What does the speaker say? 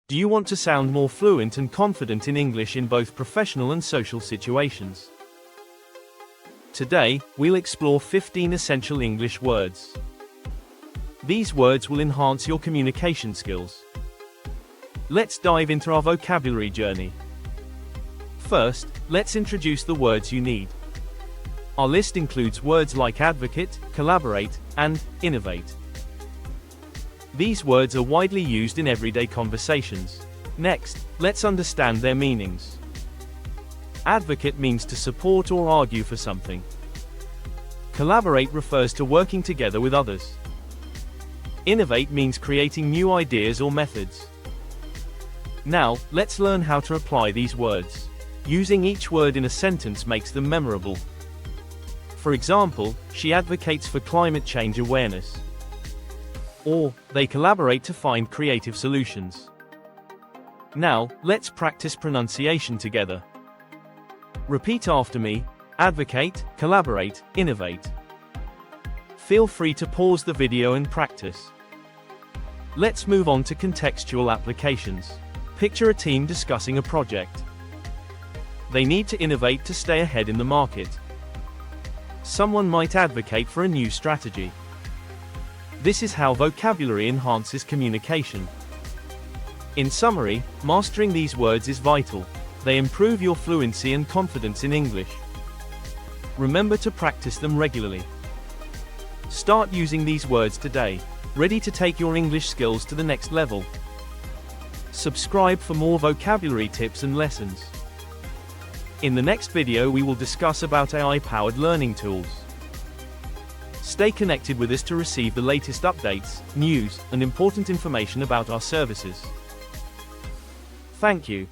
Do you want to sound more fluent and confident in English in both professional and social situations? Today, we'll explore 15 essential English words. These words will enhance your communication skills. Let's dive into our vocabulary journey. First, let's introduce the words you need. Our list includes words like advocate, collaborate, and innovate. These words are widely used in everyday conversations. Next, let's understand their meanings. Advocate means to support or argue for something. Collaborate refers to working together with others. Innovate means creating new ideas or methods. Now, let's learn how to apply these words. Using each word in a sentence makes them memorable. For example, she advocates for climate change awareness. Or, they collaborate to find creative solutions. Now, let's practice pronunciation together. Repeat after me: advocate, collaborate, innovate. Feel free to pause the video and practice. Let's move on to contextual applications. Picture a team discussing a project. They need to innovate to stay ahead in the market. Someone might advocate for a new strategy. This is how vocabulary enhances communication. In summary, mastering these words is vital. They improve your fluency and confidence in English. Remember to practice them regularly. Start using these words today, ready to take your English skills to the next level. Subscribe for more vocabulary tips and lessons. In the next video we will discuss about AI-powered learning tools. Stay connected with us to receive the latest updates, news, and important information about our services. Thank you.